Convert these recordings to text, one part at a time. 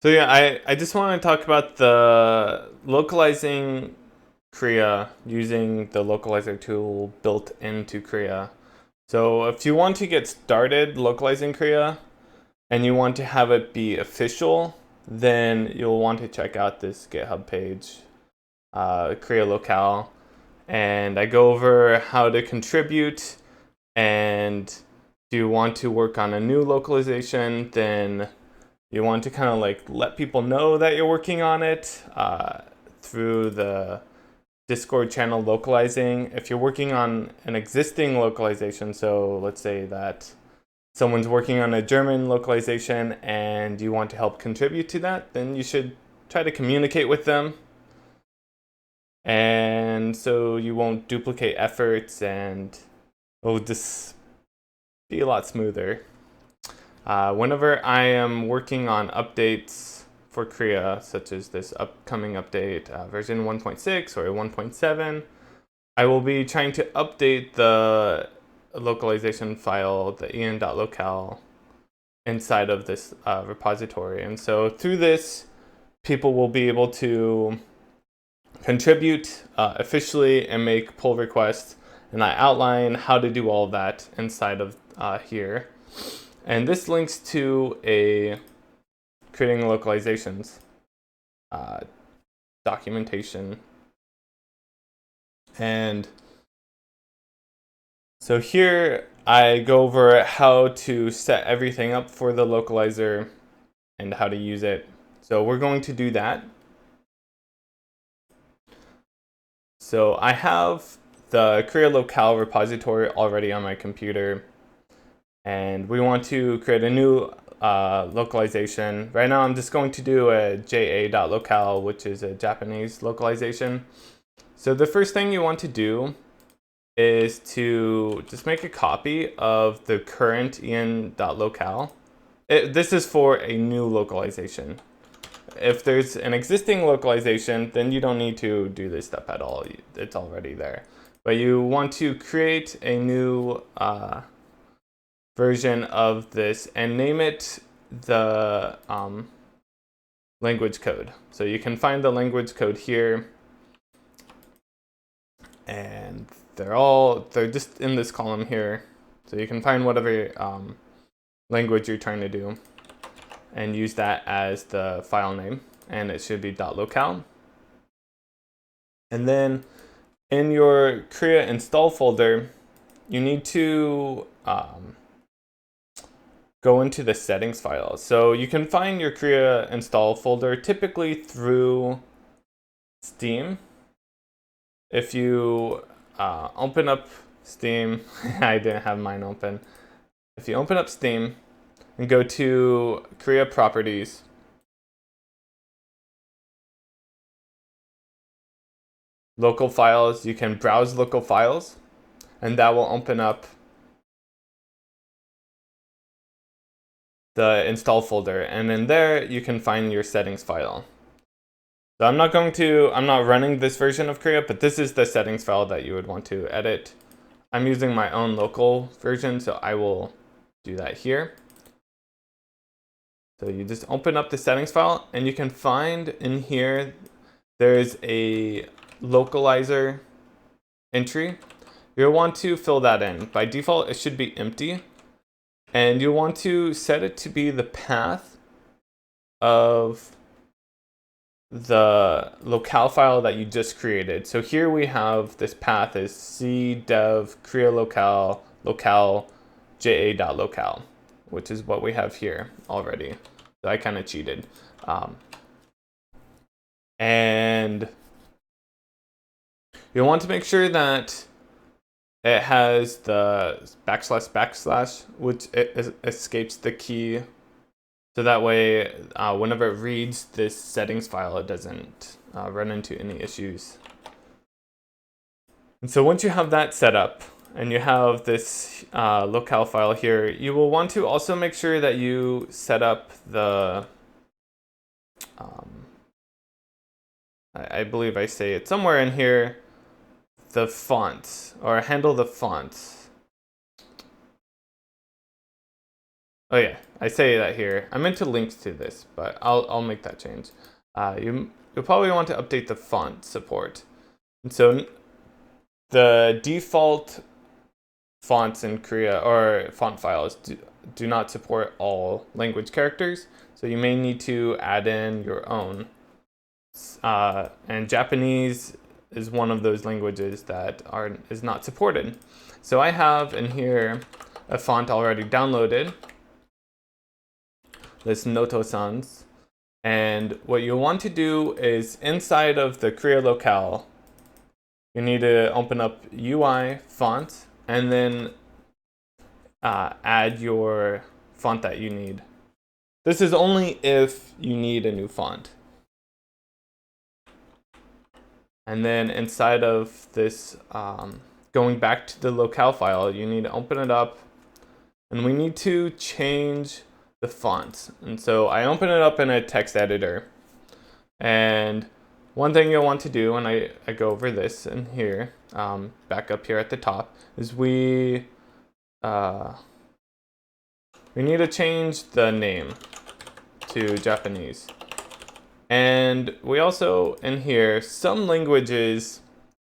So yeah, I just want to talk about the localizing Crea using the localizer tool built into Crea. So if you want to get started localizing Crea and you want to have it be official, then you'll want to check out this GitHub page, Crea Locale. And I go over how to contribute, and if you want to work on a new localization, then you want to kind of like let people know that you're working on it through the Discord channel localizing. If you're working on an existing localization, so let's say that someone's working on a German localization and you want to help contribute to that, then you should try to communicate with them. And so you won't duplicate efforts and it'll just be a lot smoother. Whenever I am working on updates for Crea, such as this upcoming update, version 1.6 or 1.7, I will be trying to update the localization file, the en.locale, inside of this repository. And so through this, people will be able to contribute officially and make pull requests. And I outline how to do all of that inside of here. And this links to a creating localizations documentation. And so here I go over how to set everything up for the localizer and how to use it. So we're going to do that. So I have the Crea Locale repository already on my computer, and we want to create a new localization. Right now I'm just going to do a ja.locale, which is a Japanese localization. So the first thing you want to do is to just make a copy of the current en.locale. This is for a new localization. If there's an existing localization, then you don't need to do this step at all. It's already there. But you want to create a new version of this and name it the language code. So you can find the language code here, and they're just in this column here. So you can find whatever language you're trying to do and use that as the file name, and it should be .locale. And then in your Crea install folder, you need to go into the settings file. So you can find your Crea install folder typically through Steam. If you open up Steam, I didn't have mine open. If you open up Steam and go to Crea properties, local files, you can browse local files, and that will open up the install folder, and in there you can find your settings file. So I'm not running this version of Crea, but this is the settings file that you would want to edit. I'm using my own local version, so I will do that here. So you just open up the settings file, and you can find in here, there's a localizer entry. You'll want to fill that in. By default, it should be empty. And you want to set it to be the path of the locale file that you just created. So here we have this path is cdev crea locale locale ja.locale, which is what we have here already. So I kind of cheated. And you want to make sure that it has the //, which escapes the key. So that way, whenever it reads this settings file, it doesn't run into any issues. And so once you have that set up, and you have this locale file here, you will want to also make sure that you set up the, I believe I say it somewhere in here, the fonts, or handle the fonts. Oh yeah, I say that here. I meant to link to this, but I'll make that change. You'll probably want to update the font support. And so the default fonts in Crea or font files do not support all language characters, so you may need to add in your own. And Japanese is one of those languages that is not supported. So I have in here a font already downloaded, this Noto-sans. And what you'll want to do is inside of the Crea locale, you need to open up UI font and then add your font that you need. This is only if you need a new font. And then inside of this, going back to the locale file, you need to open it up and we need to change the font. And so I open it up in a text editor. And one thing you'll want to do, and I go over this in here, back up here at the top, is we need to change the name to Japanese. And we also, in here, some languages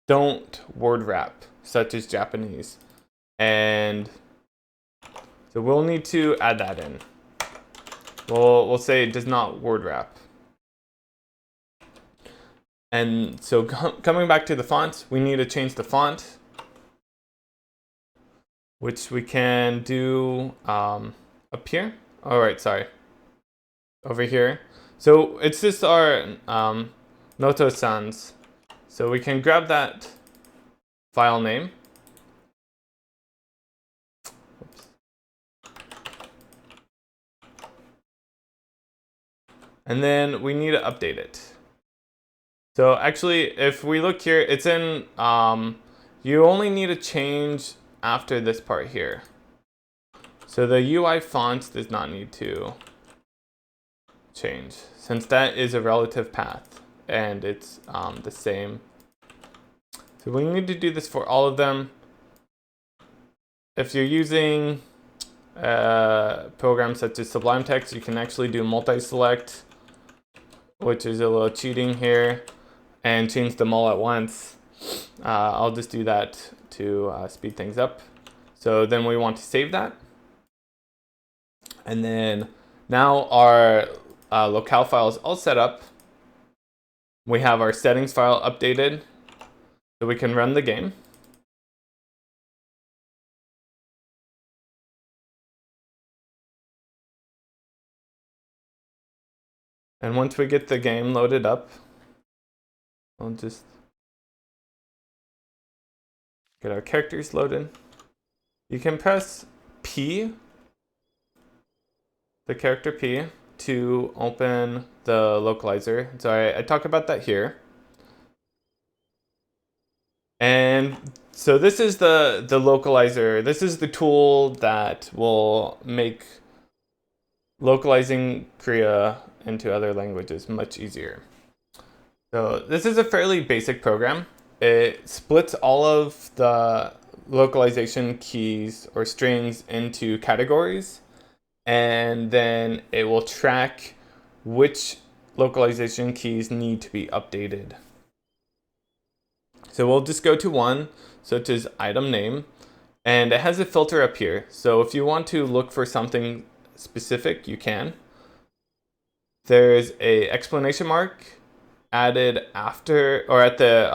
don't word wrap, such as Japanese. And so we'll need to add that in. We'll say it does not word wrap. And so coming back to the font, we need to change the font, which we can do up here. All right, sorry, over here. So it's just our Noto-sans. So we can grab that file name. Oops. And then we need to update it. So actually, if we look here, it's in, you only need to change after this part here. So the UI font does not need to change, since that is a relative path and it's the same. So we need to do this for all of them. If you're using programs such as Sublime Text, you can actually do multi-select, which is a little cheating here, and change them all at once. I'll just do that to speed things up. So then we want to save that. And then now our locale file is all set up. We have our settings file updated, so we can run the game. And once we get the game loaded up, I'll just get our characters loaded. You can press P, the character P, to open the localizer. So I talk about that here. And so this is the localizer. This is the tool that will make localizing Crea into other languages much easier. So this is a fairly basic program. It splits all of the localization keys or strings into categories, and then it will track which localization keys need to be updated. So we'll just go to one, such as item name, and it has a filter up here. So if you want to look for something specific, you can. There's a exclamation mark added after or at the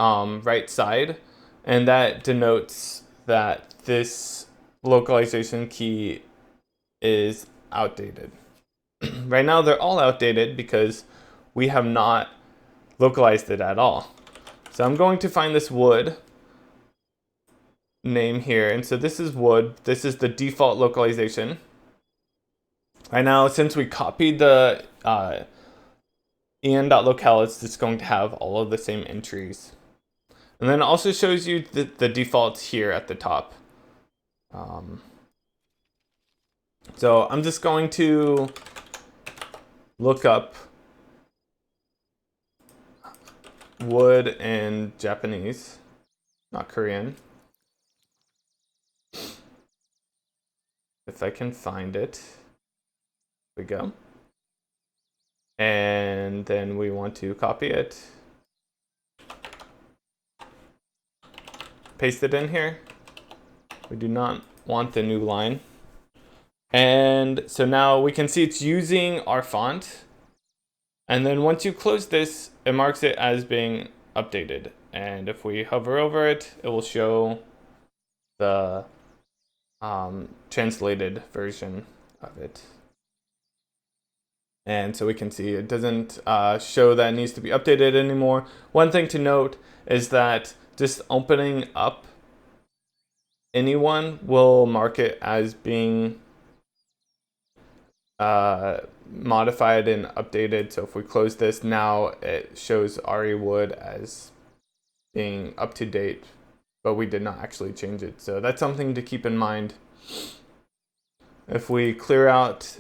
right side, and that denotes that this localization key is outdated. Right now they're all outdated because we have not localized it at all. So I'm going to find this wood name here, and so this is wood. This is the default localization. Right now, since we copied the en.locale, it's just going to have all of the same entries. And then it also shows you the defaults here at the top. So I'm just going to look up wood in Japanese, not Korean, if I can find it. we go. And then we want to copy it, paste it in here. We do not want the new line. And so now we can see it's using our font. And then once you close this, it marks it as being updated. And if we hover over it, it will show the translated version of it. And so we can see it doesn't show that it needs to be updated anymore. One thing to note is that just opening up anyone will mark it as being modified and updated. So if we close this now, it shows Ari Wood as being up to date, but we did not actually change it. So that's something to keep in mind. If we clear out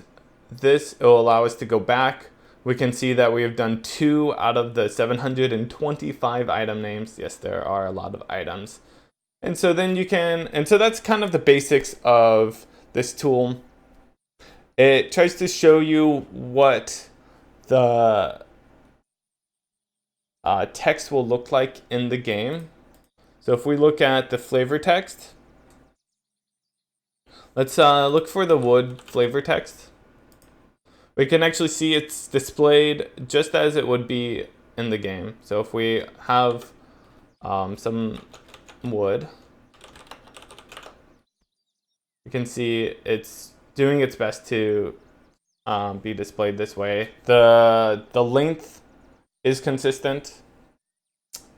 this, it will allow us to go back. We can see that we have done 2 out of the 725 item names. Yes, there are a lot of items. And so then you can, and so that's kind of the basics of this tool. It tries to show you what the text will look like in the game. So if we look at the flavor text, let's look for the wood flavor text. We can actually see it's displayed just as it would be in the game. So if we have some wood, you can see it's doing its best to be displayed this way. The length is consistent,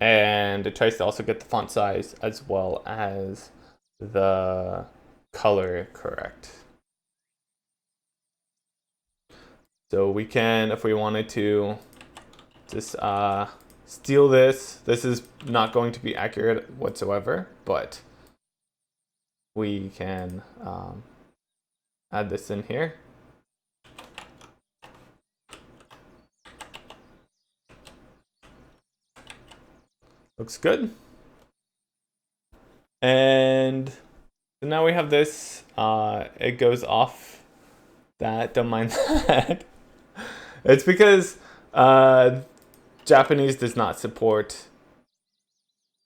and it tries to also get the font size as well as the color correct. So we can, if we wanted to, just steal this. This is not going to be accurate whatsoever, but we can add this in here. Looks good. And so now we have this. It goes off that. Don't mind that. It's because Japanese does not support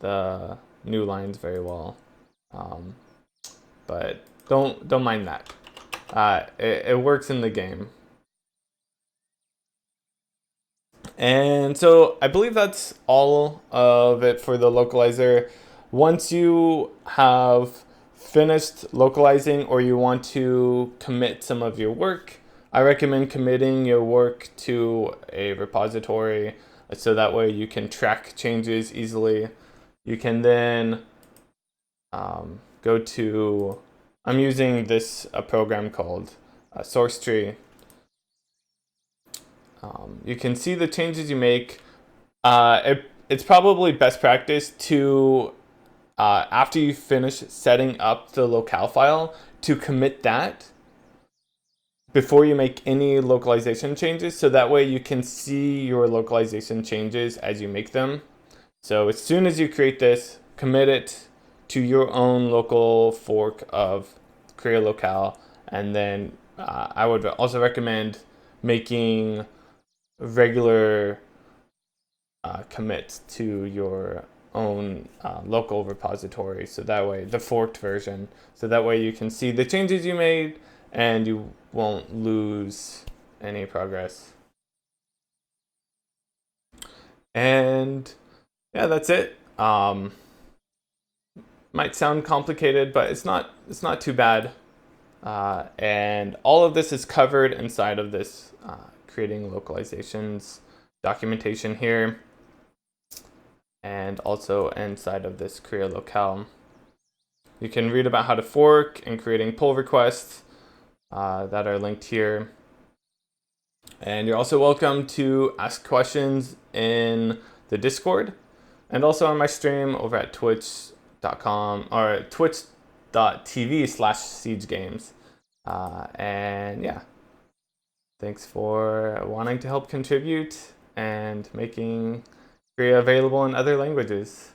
the new lines very well. But don't mind that. It works in the game. And so I believe that's all of it for the localizer. Once you have finished localizing or you want to commit some of your work, I recommend committing your work to a repository so that way you can track changes easily. You can then go to, I'm using a program called Source Tree. You can see the changes you make. It's probably best practice to, after you finish setting up the locale file, to commit that before you make any localization changes, so that way you can see your localization changes as you make them. So as soon as you create this, commit it to your own local fork of Crea locale, and then I would also recommend making regular commits to your own local repository, so that way, the forked version, so that way you can see the changes you made and you won't lose any progress. And yeah, that's it. Might sound complicated, but it's not too bad. And all of this is covered inside of this creating localizations documentation here, and also inside of this Crea locale. You can read about how to fork and creating pull requests that are linked here. And you're also welcome to ask questions in the Discord and also on my stream over at twitch.com or twitch.tv/siegegames. And yeah, thanks for wanting to help contribute and making Crea available in other languages.